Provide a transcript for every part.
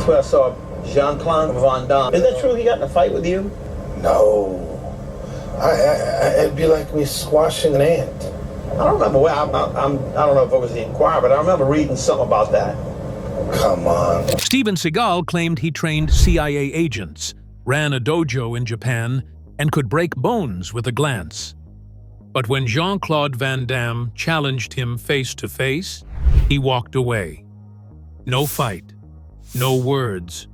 where I saw Jean Claude Van Damme. Is that true he got in a fight with you? No. It'd be like me squashing an ant. I don't remember where, I don't know if it was the Inquirer, but I remember reading something about that. Come on. Steven Seagal claimed he trained CIA agents, ran a dojo in Japan, and could break bones with a glance. But when Jean Claude Van Damme challenged him face to face, he walked away. No fight, no words,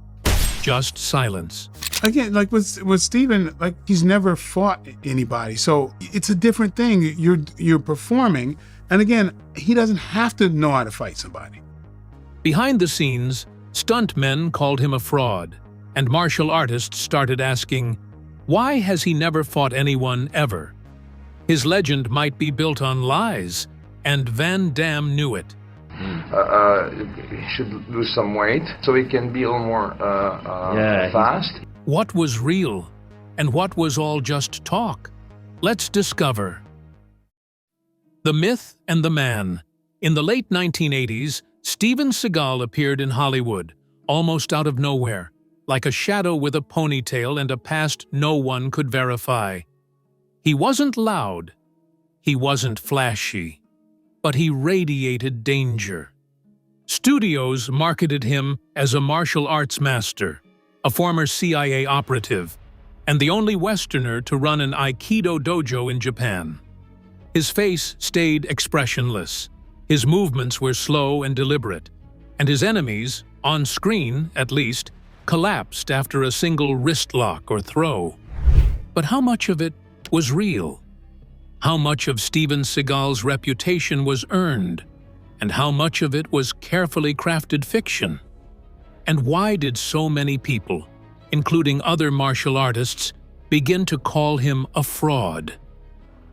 just silence. Again, like with Steven, like he's never fought anybody, so it's a different thing. You're performing, and again, he doesn't have to know how to fight somebody. Behind the scenes, stuntmen called him a fraud, and martial artists started asking, why has he never fought anyone ever? His legend might be built on lies, and Van Damme knew it. He should lose some weight so he can be a little more fast. What was real, and what was all just talk? Let's discover. The Myth and the Man. In the late 1980s, Steven Seagal appeared in Hollywood, almost out of nowhere, like a shadow with a ponytail and a past no one could verify. He wasn't loud, he wasn't flashy, but he radiated danger. Studios marketed him as a martial arts master, a former CIA operative, and the only Westerner to run an Aikido dojo in Japan. His face stayed expressionless, his movements were slow and deliberate, and his enemies, on screen at least, collapsed after a single wrist lock or throw. But how much of it was real? How much of Steven Seagal's reputation was earned? And how much of it was carefully crafted fiction? And why did so many people, including other martial artists, begin to call him a fraud?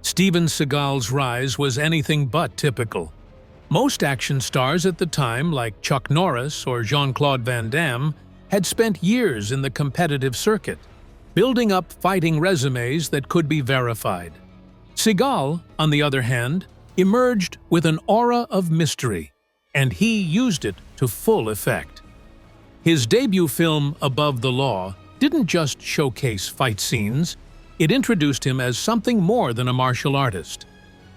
Steven Seagal's rise was anything but typical. Most action stars at the time, like Chuck Norris or Jean Claude Van Damme, had spent years in the competitive circuit, building up fighting resumes that could be verified. Seagal, on the other hand, emerged with an aura of mystery, and he used it to full effect. His debut film, Above the Law, didn't just showcase fight scenes, it introduced him as something more than a martial artist.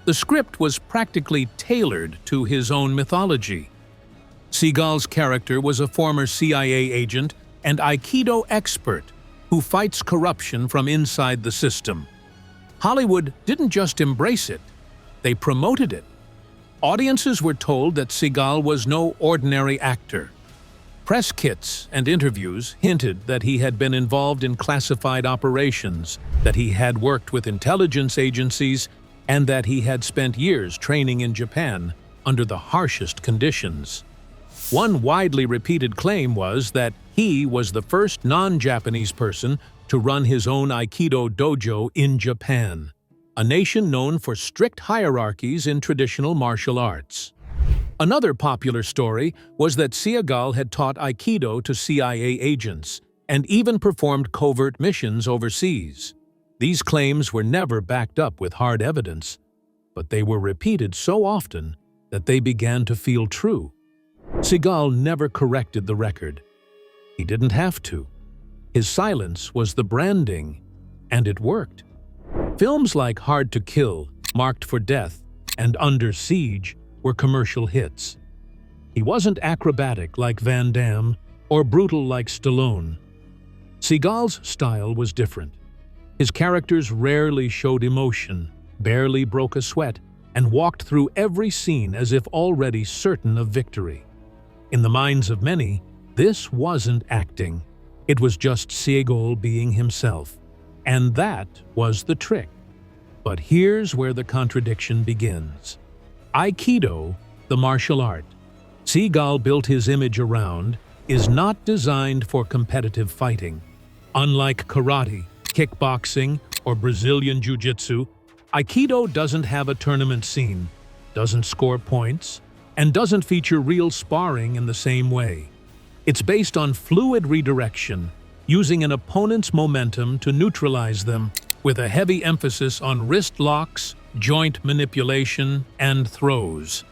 The script was practically tailored to his own mythology. Seagal's character was a former CIA agent and Aikido expert who fights corruption from inside the system. Hollywood didn't just embrace it, they promoted it. Audiences were told that Seagal was no ordinary actor. Press kits and interviews hinted that he had been involved in classified operations, that he had worked with intelligence agencies, and that he had spent years training in Japan under the harshest conditions. One widely repeated claim was that he was the first non-Japanese person to run his own Aikido dojo in Japan, a nation known for strict hierarchies in traditional martial arts. Another popular story was that Seagal had taught Aikido to CIA agents and even performed covert missions overseas. These claims were never backed up with hard evidence, but they were repeated so often that they began to feel true. Seagal never corrected the record. He didn't have to. His silence was the branding, and it worked. Films like Hard to Kill, Marked for Death, and Under Siege were commercial hits. He wasn't acrobatic like Van Damme or brutal like Stallone. Seagal's style was different. His characters rarely showed emotion, barely broke a sweat, and walked through every scene as if already certain of victory. In the minds of many, this wasn't acting. It was just Seagal being himself. And that was the trick. But here's where the contradiction begins. Aikido, the martial art Seagal built his image around, is not designed for competitive fighting. Unlike karate, kickboxing, or Brazilian jiu-jitsu, Aikido doesn't have a tournament scene, doesn't score points, and doesn't feature real sparring in the same way. It's based on fluid redirection, using an opponent's momentum to neutralize them, with a heavy emphasis on wrist locks, joint manipulation, and throws.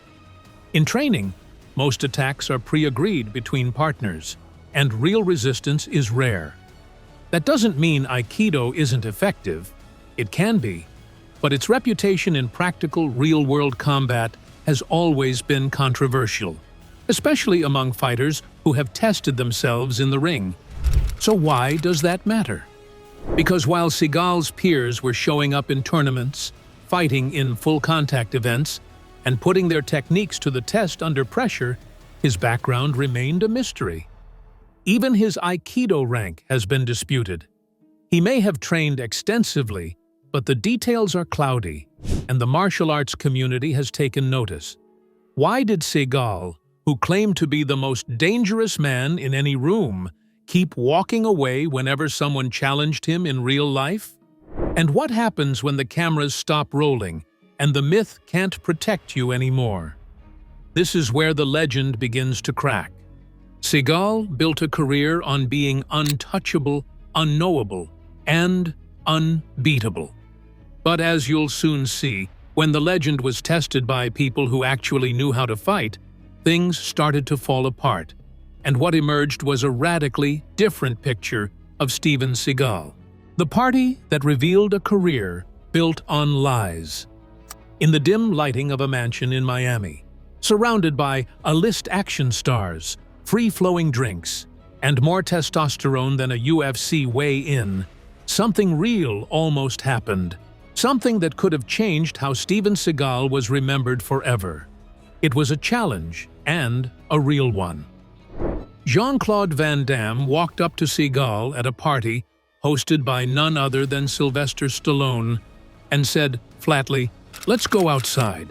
In training, most attacks are pre-agreed between partners. and real resistance is rare. That doesn't mean Aikido isn't effective. It can be, but its reputation in practical, real-world combat has always been controversial, especially among fighters who have tested themselves in the ring. So why does that matter? Because while Seagal's peers were showing up in tournaments, fighting in full-contact events, and putting their techniques to the test under pressure, his background remained a mystery. Even his Aikido rank has been disputed. He may have trained extensively, but the details are cloudy, and the martial arts community has taken notice. Why did Seagal, who claimed to be the most dangerous man in any room, keep walking away whenever someone challenged him in real life? And what happens when the cameras stop rolling and the myth can't protect you anymore? This is where the legend begins to crack. Seagal built a career on being untouchable, unknowable, and unbeatable. But as you'll soon see, when the legend was tested by people who actually knew how to fight, things started to fall apart, and what emerged was a radically different picture of Steven Seagal. The party that revealed a career built on lies. In the dim lighting of a mansion in Miami, surrounded by A-list action stars, free-flowing drinks, and more testosterone than a UFC weigh-in, something real almost happened. Something that could have changed how Steven Seagal was remembered forever. It was a challenge, and a real one. Jean Claude Van Damme walked up to Seagal at a party hosted by none other than Sylvester Stallone and said flatly, "Let's go outside."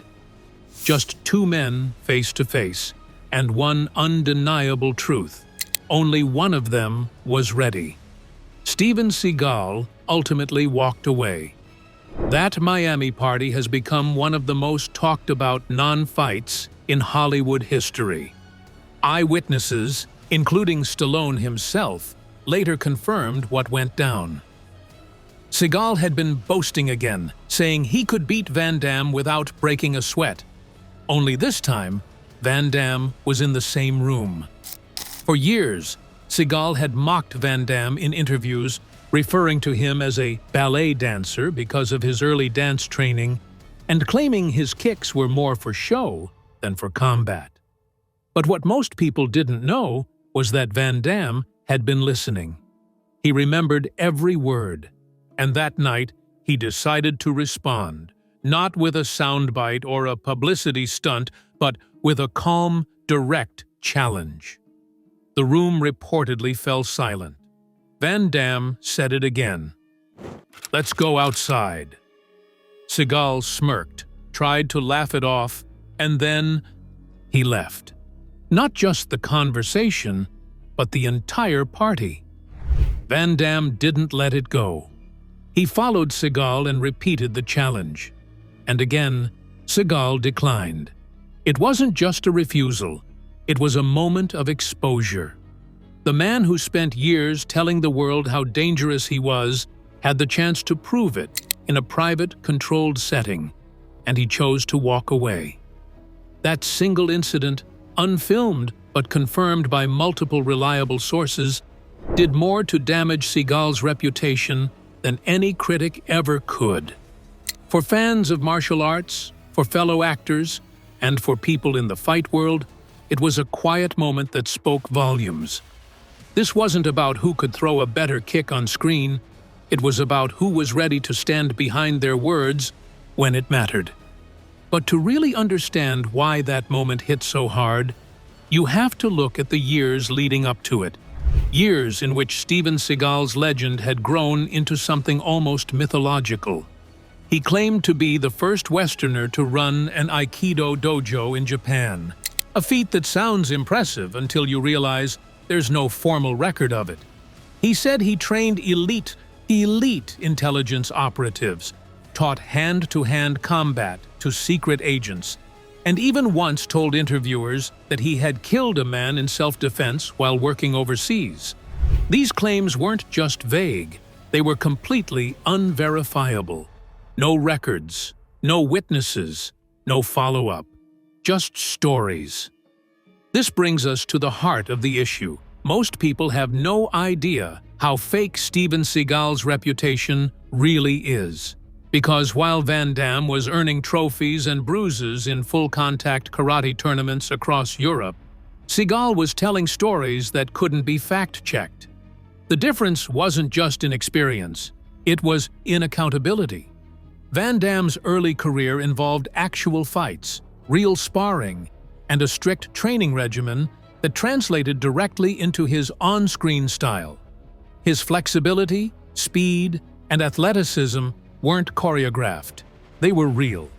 Just two men face to face, and one undeniable truth. Only one of them was ready. Steven Seagal ultimately walked away. That Miami party has become one of the most talked about non-fights in Hollywood history. Eyewitnesses, including Stallone himself, later confirmed what went down. Seagal had been boasting again, saying he could beat Van Damme without breaking a sweat. Only this time, Van Damme was in the same room. For years, Seagal had mocked Van Damme in interviews, referring to him as a ballet dancer because of his early dance training, and claiming his kicks were more for show than for combat. But what most people didn't know was that Van Damme had been listening. He remembered every word, and that night he decided to respond, not with a soundbite or a publicity stunt, but with a calm, direct challenge. The room reportedly fell silent. Van Damme said it again. "Let's go outside." Seagal smirked, tried to laugh it off, and then he left. Not just the conversation, but the entire party. Van Damme didn't let it go. He followed Seagal and repeated the challenge. And again, Seagal declined. It wasn't just a refusal, it was a moment of exposure. The man who spent years telling the world how dangerous he was had the chance to prove it in a private, controlled setting, and he chose to walk away. That single incident, unfilmed but confirmed by multiple reliable sources, did more to damage Seagal's reputation than any critic ever could. For fans of martial arts, for fellow actors, and for people in the fight world, it was a quiet moment that spoke volumes. This wasn't about who could throw a better kick on screen. It was about who was ready to stand behind their words when it mattered. But to really understand why that moment hit so hard, you have to look at the years leading up to it. Years in which Steven Seagal's legend had grown into something almost mythological. He claimed to be the first Westerner to run an Aikido dojo in Japan. A feat that sounds impressive until you realize there's no formal record of it. He said he trained elite intelligence operatives, taught hand-to-hand combat to secret agents, and even once told interviewers that he had killed a man in self-defense while working overseas. These claims weren't just vague, they were completely unverifiable. No records, no witnesses, no follow-up, just stories. This brings us to the heart of the issue. most people have no idea how fake Steven Seagal's reputation really is. Because while Van Damme was earning trophies and bruises in full-contact karate tournaments across Europe, Seagal was telling stories that couldn't be fact-checked. The difference wasn't just in experience, it was in accountability. Van Damme's early career involved actual fights, real sparring, and a strict training regimen that translated directly into his on-screen style. His flexibility, speed, and athleticism weren't choreographed. They were real.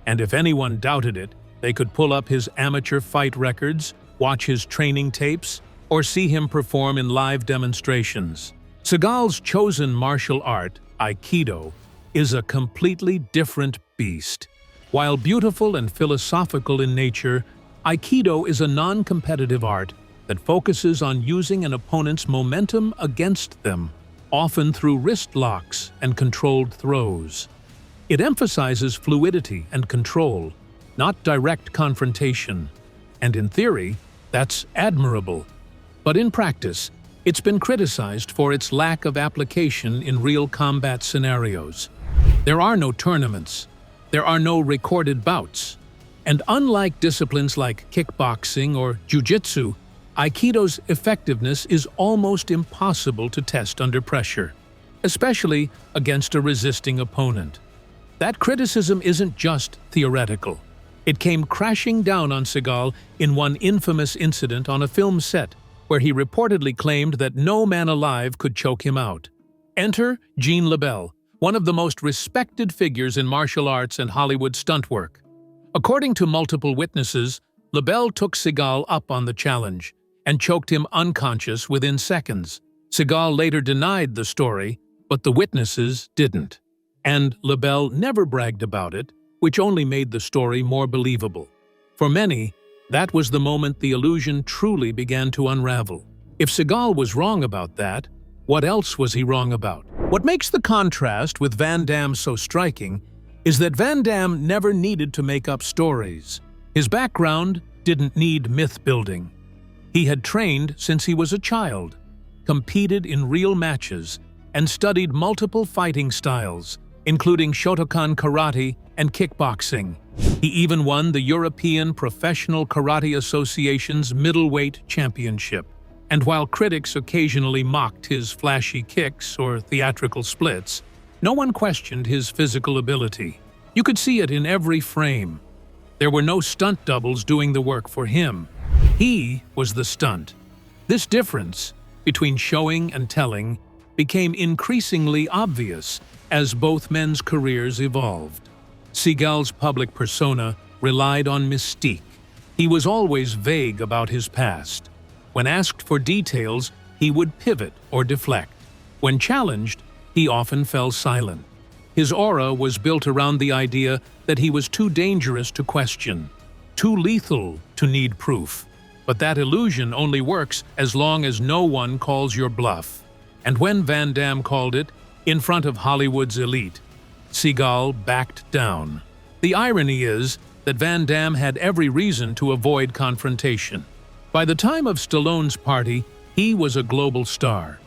And if anyone doubted it, they could pull up his amateur fight records, watch his training tapes, or see him perform in live demonstrations. Seagal's chosen martial art, Aikido, is a completely different beast. While beautiful and philosophical in nature, Aikido is a non-competitive art that focuses on using an opponent's momentum against them, often through wrist locks and controlled throws. It emphasizes fluidity and control, not direct confrontation. And in theory, that's admirable. But in practice, it's been criticized for its lack of application in real combat scenarios. There are no tournaments. There are no recorded bouts. And unlike disciplines like kickboxing or jiu-jitsu, Aikido's effectiveness is almost impossible to test under pressure, especially against a resisting opponent. That criticism isn't just theoretical. It came crashing down on Seagal in one infamous incident on a film set, where he reportedly claimed that no man alive could choke him out. Enter Jean Claude, one of the most respected figures in martial arts and Hollywood stunt work. According to multiple witnesses, Claude took Seagal up on the challenge and choked him unconscious within seconds. Seagal later denied the story, but the witnesses didn't. And Claude never bragged about it, which only made the story more believable. For many, that was the moment the illusion truly began to unravel. If Seagal was wrong about that, what else was he wrong about? What makes the contrast with Van Damme so striking is that Van Damme never needed to make up stories. His background didn't need myth-building. He had trained since he was a child, competed in real matches, and studied multiple fighting styles, including Shotokan karate and kickboxing. He even won the European Professional Karate Association's middleweight championship. And while critics occasionally mocked his flashy kicks or theatrical splits, no one questioned his physical ability. You could see it in every frame. There were no stunt doubles doing the work for him. He was the stunt. This difference between showing and telling became increasingly obvious as both men's careers evolved. Seagal's public persona relied on mystique. He was always vague about his past. When asked for details, he would pivot or deflect. When challenged, he often fell silent. His aura was built around the idea that he was too dangerous to question, too lethal to need proof. But that illusion only works as long as no one calls your bluff. And when Van Damme called it, in front of Hollywood's elite, Seagal backed down. The irony is that Van Damme had every reason to avoid confrontation. By the time of Stallone's party, he was a global star.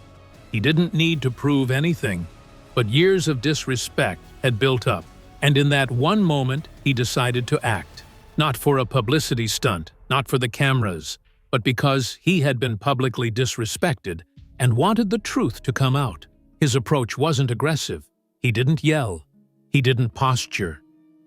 He didn't need to prove anything, but years of disrespect had built up. And in that one moment, he decided to act. Not for a publicity stunt, not for the cameras, but because he had been publicly disrespected and wanted the truth to come out. His approach wasn't aggressive. He didn't yell. He didn't posture.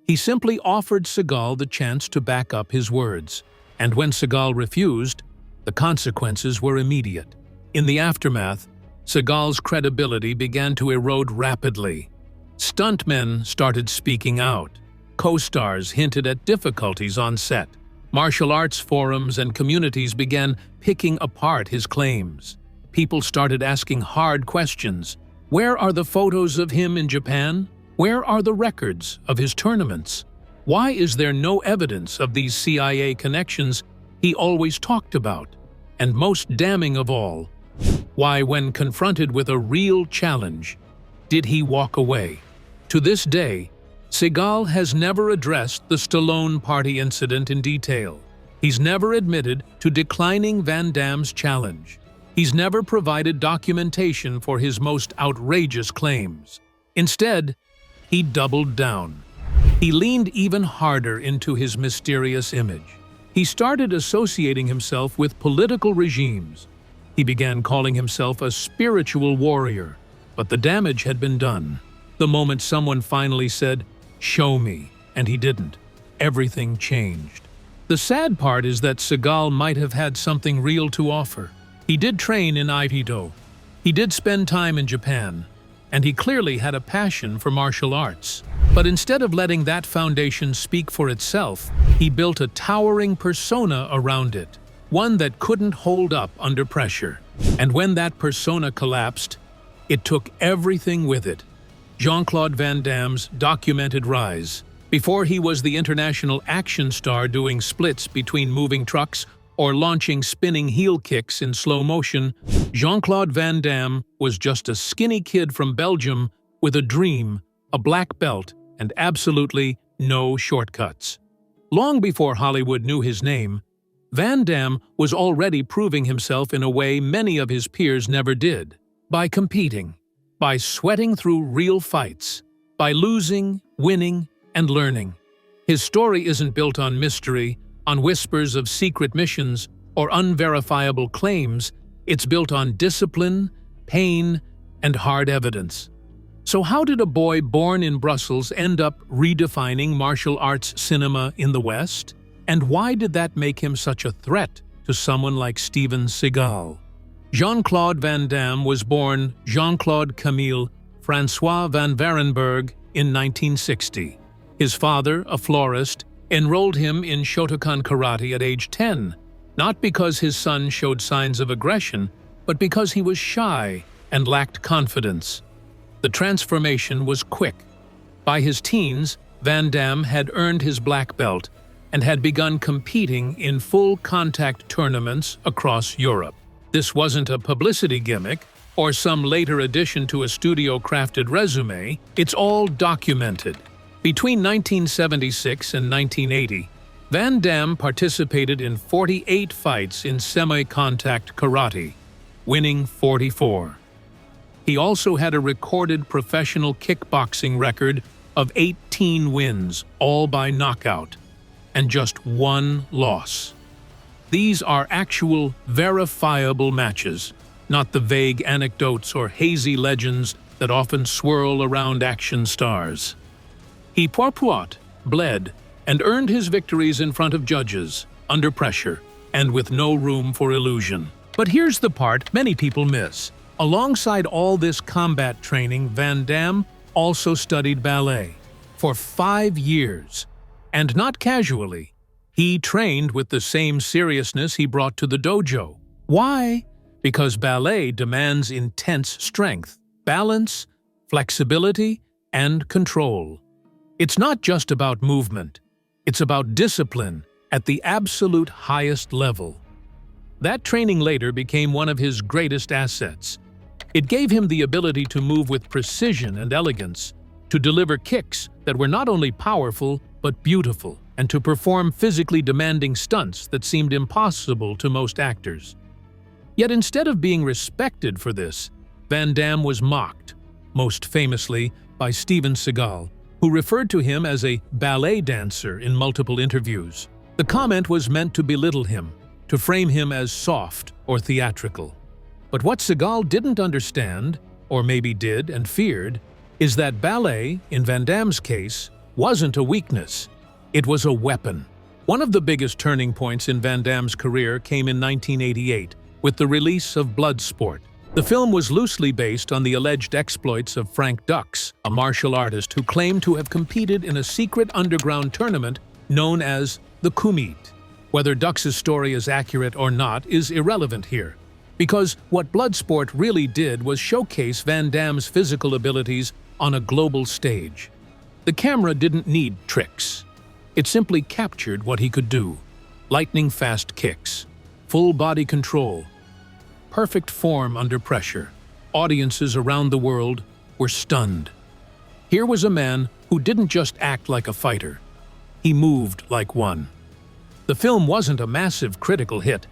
He simply offered Seagal the chance to back up his words. And when Seagal refused, the consequences were immediate. In the aftermath, Seagal's credibility began to erode rapidly. Stuntmen started speaking out. Co-stars hinted at difficulties on set. Martial arts forums and communities began picking apart his claims. People started asking hard questions. Where are the photos of him in Japan? Where are the records of his tournaments? Why is there no evidence of these CIA connections he always talked about? And most damning of all, why, when confronted with a real challenge, did he walk away? To this day, Seagal has never addressed the Stallone party incident in detail. He's never admitted to declining Van Damme's challenge. He's never provided documentation for his most outrageous claims. Instead, he doubled down. He leaned even harder into his mysterious image. He started associating himself with political regimes. He began calling himself a spiritual warrior, but the damage had been done. The moment someone finally said, "Show me," and he didn't, everything changed. The sad part is that Seagal might have had something real to offer. He did train in Aikido. He did spend time in Japan, and he clearly had a passion for martial arts. But instead of letting that foundation speak for itself, he built a towering persona around it, one that couldn't hold up under pressure. And when that persona collapsed, it took everything with it. Jean Claude Van Damme's documented rise. Before he was the international action star doing splits between moving trucks or launching spinning heel kicks in slow motion, Jean Claude Van Damme was just a skinny kid from Belgium with a dream, a black belt, and absolutely no shortcuts. Long before Hollywood knew his name, Van Damme was already proving himself in a way many of his peers never did. By competing, by sweating through real fights, by losing, winning, and learning. His story isn't built on mystery, on whispers of secret missions, or unverifiable claims. It's built on discipline, pain, and hard evidence. So how did a boy born in Brussels end up redefining martial arts cinema in the West? And why did that make him such a threat to someone like Steven Seagal? Jean Claude Van Damme was born Jean Claude Camille Francois van Varenberg in 1960. His father, a florist, enrolled him in Shotokan karate at age 10, not because his son showed signs of aggression, but because he was shy and lacked confidence. The transformation was quick. By his teens, Van Damme had earned his black belt and had begun competing in full-contact tournaments across Europe. This wasn't a publicity gimmick or some later addition to a studio-crafted resume. It's all documented. Between 1976 and 1980, Van Damme participated in 48 fights in semi-contact karate, winning 44. He also had a recorded professional kickboxing record of 18 wins, all by knockout, and just one loss. These are actual, verifiable matches, not the vague anecdotes or hazy legends that often swirl around action stars. He fought, bled, and earned his victories in front of judges, under pressure, and with no room for illusion. But here's the part many people miss. Alongside all this combat training, Van Damme also studied ballet for 5 years. And not casually. He trained with the same seriousness he brought to the dojo. Why? Because ballet demands intense strength, balance, flexibility, and control. It's not just about movement. It's about discipline at the absolute highest level. That training later became one of his greatest assets. It gave him the ability to move with precision and elegance, to deliver kicks that were not only powerful but beautiful, and to perform physically demanding stunts that seemed impossible to most actors. Yet instead of being respected for this, Van Damme was mocked, most famously by Steven Seagal, who referred to him as a ballet dancer in multiple interviews. The comment was meant to belittle him, to frame him as soft or theatrical. But what Seagal didn't understand, or maybe did and feared, is that ballet, in Van Damme's case, wasn't a weakness. It was a weapon. One of the biggest turning points in Van Damme's career came in 1988, with the release of Bloodsport. The film was loosely based on the alleged exploits of Frank Dux, a martial artist who claimed to have competed in a secret underground tournament known as the Kumite. Whether Dux's story is accurate or not is irrelevant here, because what Bloodsport really did was showcase Van Damme's physical abilities on a global stage. The camera didn't need tricks. It simply captured what he could do. Lightning-fast kicks, full body control, perfect form under pressure. Audiences around the world were stunned. Here was a man who didn't just act like a fighter. He moved like one. The film wasn't a massive critical hit,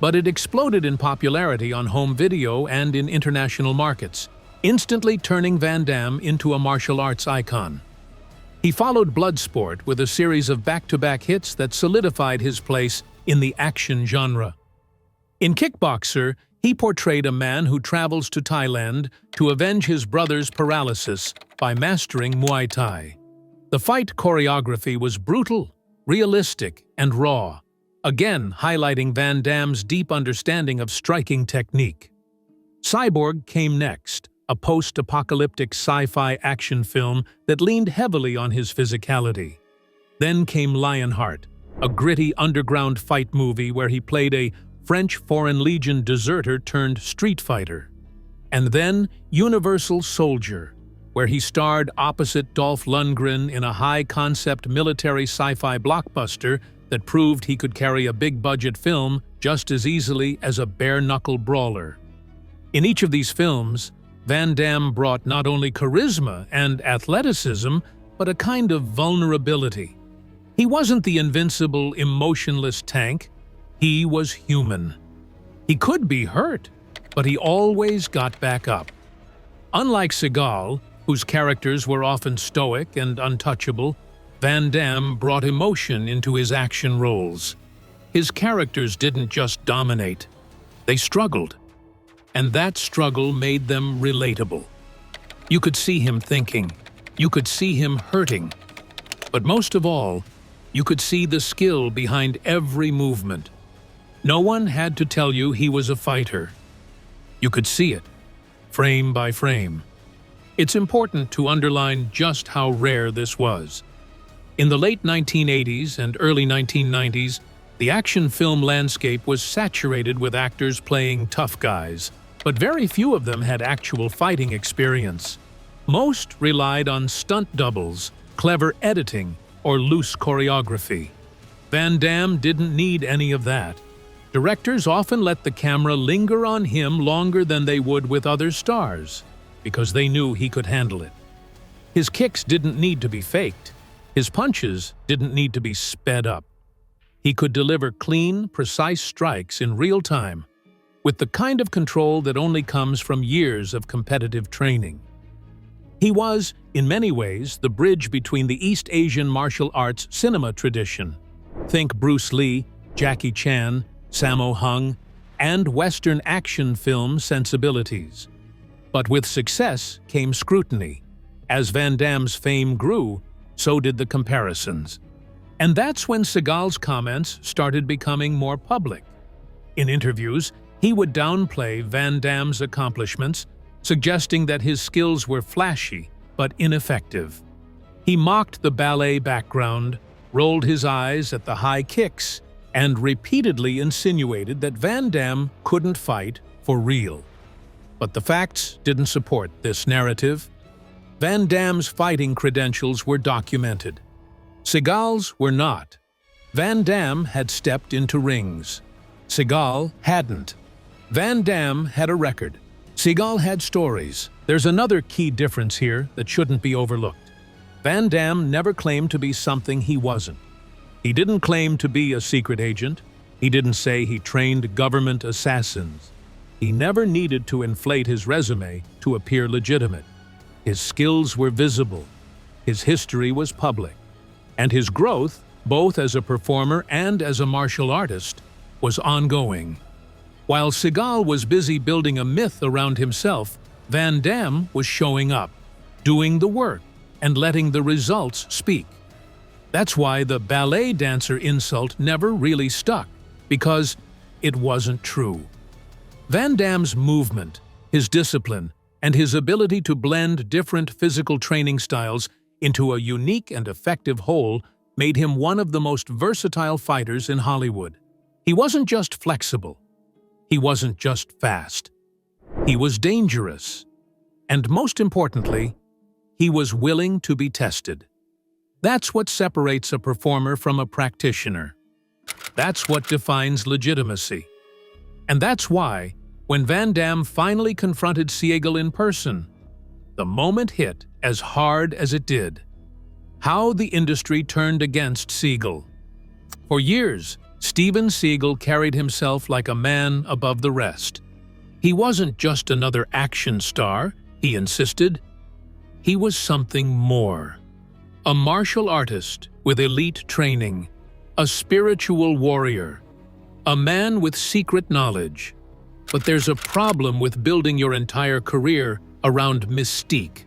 but it exploded in popularity on home video and in international markets, instantly turning Van Damme into a martial arts icon. He followed Bloodsport with a series of back-to-back hits that solidified his place in the action genre. In Kickboxer, he portrayed a man who travels to Thailand to avenge his brother's paralysis by mastering Muay Thai. The fight choreography was brutal, realistic, and raw, again highlighting Van Damme's deep understanding of striking technique. Cyborg came next, a post-apocalyptic sci-fi action film that leaned heavily on his physicality. Then came Lionheart, a gritty underground fight movie where he played a French Foreign Legion deserter turned street fighter. And then Universal Soldier, where he starred opposite Dolph Lundgren in a high-concept military sci-fi blockbuster that proved he could carry a big-budget film just as easily as a bare-knuckle brawler. In each of these films, Van Damme brought not only charisma and athleticism, but a kind of vulnerability. He wasn't the invincible, emotionless tank. He was human. He could be hurt, but he always got back up. Unlike Seagal, whose characters were often stoic and untouchable, Van Damme brought emotion into his action roles. His characters didn't just dominate, they struggled. And that struggle made them relatable. You could see him thinking, you could see him hurting, but most of all, you could see the skill behind every movement. No one had to tell you he was a fighter. You could see it, frame by frame. It's important to underline just how rare this was. In the late 1980s and early 1990s, the action film landscape was saturated with actors playing tough guys, but very few of them had actual fighting experience. Most relied on stunt doubles, clever editing, or loose choreography. Van Damme didn't need any of that. Directors often let the camera linger on him longer than they would with other stars, because they knew he could handle it. His kicks didn't need to be faked. His punches didn't need to be sped up. He could deliver clean, precise strikes in real time, with the kind of control that only comes from years of competitive training. He was, in many ways, the bridge between the East Asian martial arts cinema tradition. Think Bruce Lee, Jackie Chan, Sammo Hung, and Western action film sensibilities. But with success came scrutiny. As Van Damme's fame grew, so did the comparisons. And that's when Seagal's comments started becoming more public. In interviews, he would downplay Van Damme's accomplishments, suggesting that his skills were flashy but ineffective. He mocked the ballet background, rolled his eyes at the high kicks, and repeatedly insinuated that Van Damme couldn't fight for real. But the facts didn't support this narrative. Van Damme's fighting credentials were documented. Seagal's were not. Van Damme had stepped into rings. Seagal hadn't. Van Damme had a record. Seagal had stories. There's another key difference here that shouldn't be overlooked. Van Damme never claimed to be something he wasn't. He didn't claim to be a secret agent. He didn't say he trained government assassins. He never needed to inflate his resume to appear legitimate. His skills were visible. His history was public. And his growth, both as a performer and as a martial artist, was ongoing. While Seagal was busy building a myth around himself, Van Damme was showing up, doing the work, and letting the results speak. That's why the ballet dancer insult never really stuck, because it wasn't true. Van Damme's movement, his discipline, and his ability to blend different physical training styles into a unique and effective whole made him one of the most versatile fighters in Hollywood. He wasn't just flexible. He wasn't just fast. He was dangerous. And most importantly, he was willing to be tested. That's what separates a performer from a practitioner. That's what defines legitimacy. And that's why, when Van Damme finally confronted Seagal in person, the moment hit as hard as it did. How the industry turned against Seagal. For years, Steven Seagal carried himself like a man above the rest. He wasn't just another action star, he insisted. He was something more. A martial artist with elite training, a spiritual warrior, a man with secret knowledge. But there's a problem with building your entire career around mystique.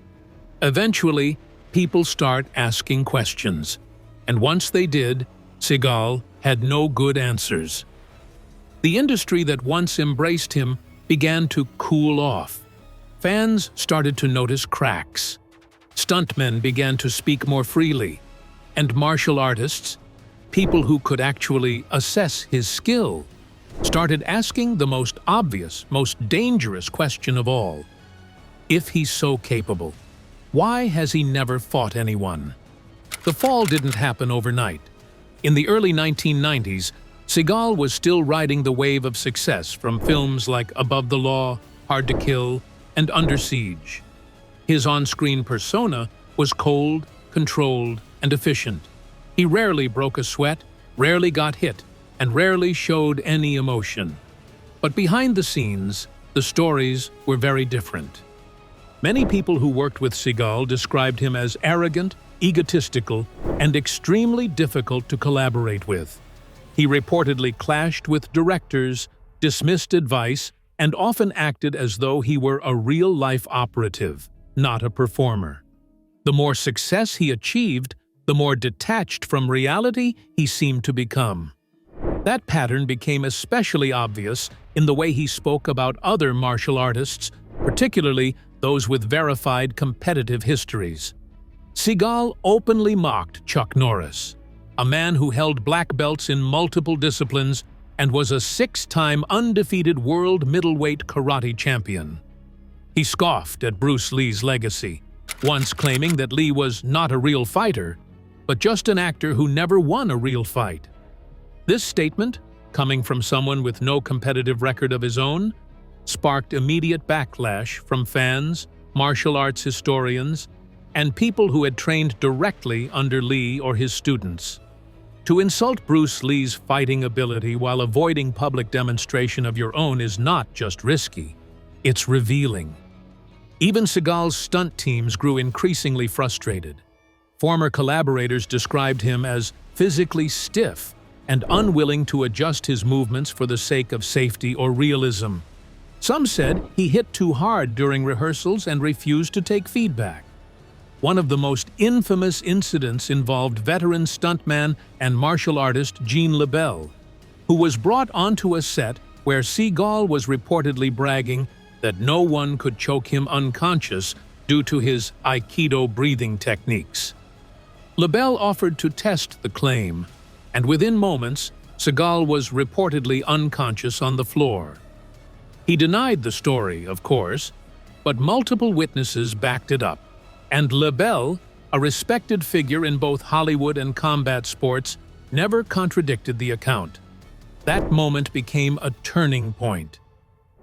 Eventually, people start asking questions. And once they did, Seagal had no good answers. The industry that once embraced him began to cool off. Fans started to notice cracks. Stuntmen began to speak more freely. And martial artists, people who could actually assess his skill, started asking the most obvious, most dangerous question of all. If he's so capable, why has he never fought anyone? The fall didn't happen overnight. In the early 1990s, Seagal was still riding the wave of success from films like Above the Law, Hard to Kill, and Under Siege. His on-screen persona was cold, controlled, and efficient. He rarely broke a sweat, rarely got hit, and rarely showed any emotion. But behind the scenes, the stories were very different. Many people who worked with Seagal described him as arrogant, egotistical, and extremely difficult to collaborate with. He reportedly clashed with directors, dismissed advice, and often acted as though he were a real-life operative, not a performer. The more success he achieved, the more detached from reality he seemed to become. That pattern became especially obvious in the way he spoke about other martial artists, particularly those with verified competitive histories. Seagal openly mocked Chuck Norris, a man who held black belts in multiple disciplines and was a 6-time undefeated world middleweight karate champion. He scoffed at Bruce Lee's legacy, once claiming that Lee was not a real fighter, but just an actor who never won a real fight. This statement, coming from someone with no competitive record of his own, sparked immediate backlash from fans, martial arts historians, and people who had trained directly under Lee or his students. To insult Bruce Lee's fighting ability while avoiding public demonstration of your own is not just risky, it's revealing. Even Seagal's stunt teams grew increasingly frustrated. Former collaborators described him as physically stiff and unwilling to adjust his movements for the sake of safety or realism. Some said he hit too hard during rehearsals and refused to take feedback. One of the most infamous incidents involved veteran stuntman and martial artist Jean Claude, who was brought onto a set where Seagal was reportedly bragging that no one could choke him unconscious due to his Aikido breathing techniques. Claude offered to test the claim, and within moments, Seagal was reportedly unconscious on the floor. He denied the story, of course, but multiple witnesses backed it up. And Claude, a respected figure in both Hollywood and combat sports, never contradicted the account. That moment became a turning point.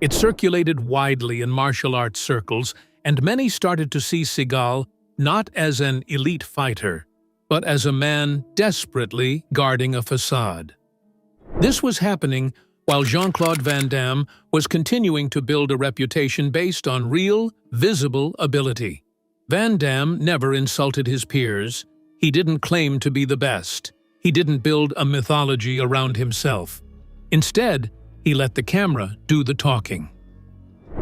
It circulated widely in martial arts circles, and many started to see Seagal not as an elite fighter, but as a man desperately guarding a facade. This was happening while Jean Claude Van Damme was continuing to build a reputation based on real, visible ability. Van Damme never insulted his peers. He didn't claim to be the best. He didn't build a mythology around himself. Instead, he let the camera do the talking.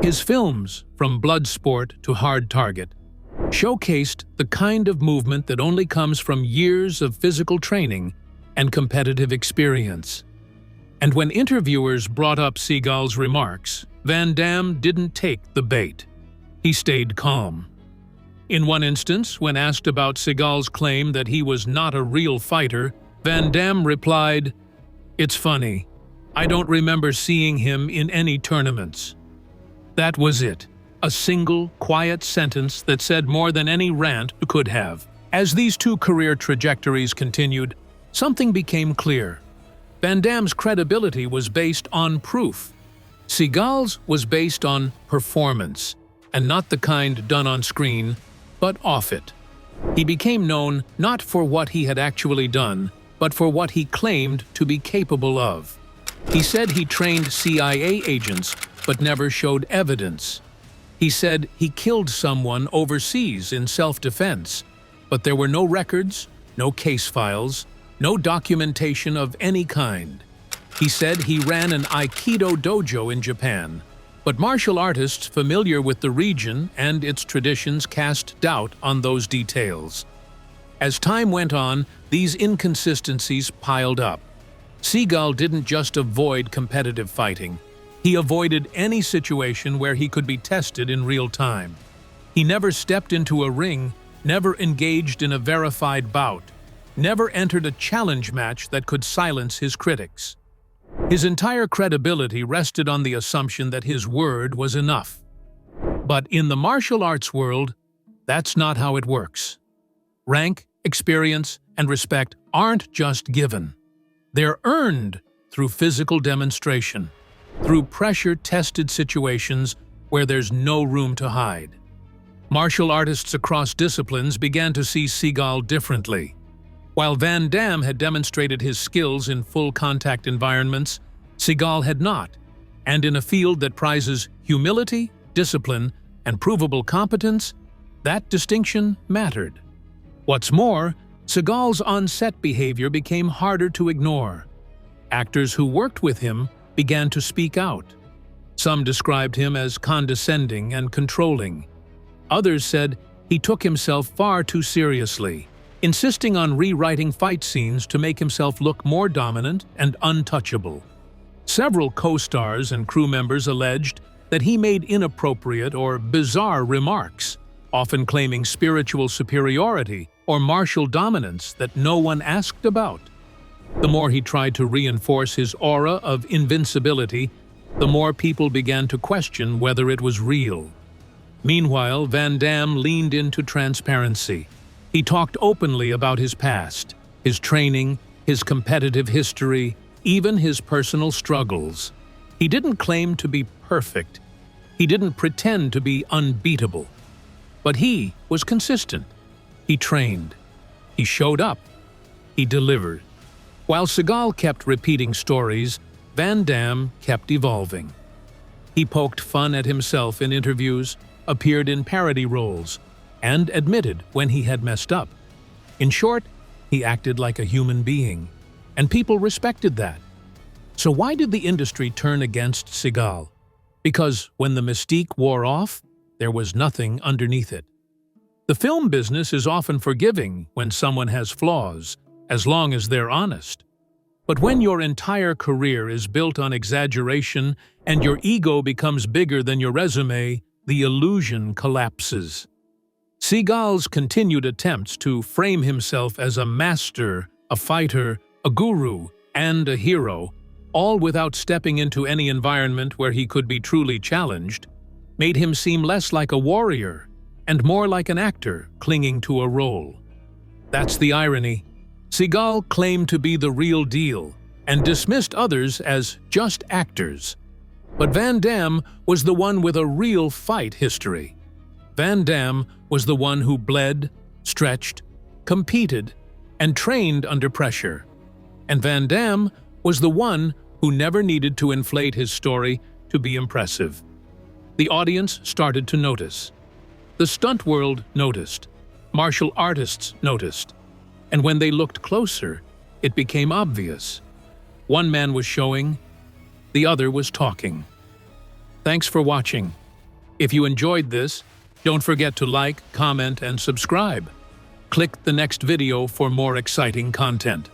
His films, from Bloodsport to Hard Target, showcased the kind of movement that only comes from years of physical training and competitive experience. And when interviewers brought up Seagal's remarks, Van Damme didn't take the bait. He stayed calm. In one instance, when asked about Seagal's claim that he was not a real fighter, Van Damme replied, "It's funny. I don't remember seeing him in any tournaments." That was it. A single, quiet sentence that said more than any rant could have. As these two career trajectories continued, something became clear. Van Damme's credibility was based on proof. Seagal's was based on performance, and not the kind done on screen, but off it. He became known not for what he had actually done, but for what he claimed to be capable of. He said he trained CIA agents, but never showed evidence. He said he killed someone overseas in self-defense, but there were no records, no case files, no documentation of any kind. He said he ran an Aikido dojo in Japan, but martial artists familiar with the region and its traditions cast doubt on those details. As time went on, these inconsistencies piled up. Seagal didn't just avoid competitive fighting. He avoided any situation where he could be tested in real time. He never stepped into a ring, never engaged in a verified bout, never entered a challenge match that could silence his critics. His entire credibility rested on the assumption that his word was enough. But in the martial arts world, that's not how it works. Rank, experience, and respect aren't just given. They're earned through physical demonstration, through pressure-tested situations where there's no room to hide. Martial artists across disciplines began to see Seagal differently. While Van Damme had demonstrated his skills in full-contact environments, Seagal had not, and in a field that prizes humility, discipline, and provable competence, that distinction mattered. What's more, Seagal's on-set behavior became harder to ignore. Actors who worked with him began to speak out. Some described him as condescending and controlling. Others said he took himself far too seriously, insisting on rewriting fight scenes to make himself look more dominant and untouchable. Several co-stars and crew members alleged that he made inappropriate or bizarre remarks, often claiming spiritual superiority or martial dominance that no one asked about. The more he tried to reinforce his aura of invincibility, the more people began to question whether it was real. Meanwhile, Van Damme leaned into transparency. He talked openly about his past, his training, his competitive history, even his personal struggles. He didn't claim to be perfect. He didn't pretend to be unbeatable. But he was consistent. He trained. He showed up. He delivered. While Seagal kept repeating stories, Van Damme kept evolving. He poked fun at himself in interviews, appeared in parody roles, and admitted when he had messed up. In short, he acted like a human being, and people respected that. So why did the industry turn against Seagal? Because when the mystique wore off, there was nothing underneath it. The film business is often forgiving when someone has flaws, as long as they're honest. But when your entire career is built on exaggeration and your ego becomes bigger than your resume, the illusion collapses. Seagal's continued attempts to frame himself as a master, a fighter, a guru, and a hero, all without stepping into any environment where he could be truly challenged, made him seem less like a warrior and more like an actor clinging to a role. That's the irony. Seagal claimed to be the real deal and dismissed others as just actors. But Van Damme was the one with a real fight history. Van Damme was the one who bled, stretched, competed, and trained under pressure. And Van Damme was the one who never needed to inflate his story to be impressive. The audience started to notice. The stunt world noticed. Martial artists noticed. And when they looked closer, it became obvious. One man was showing, the other was talking. Thanks for watching. If you enjoyed this, don't forget to like, comment, and subscribe. Click the next video for more exciting content.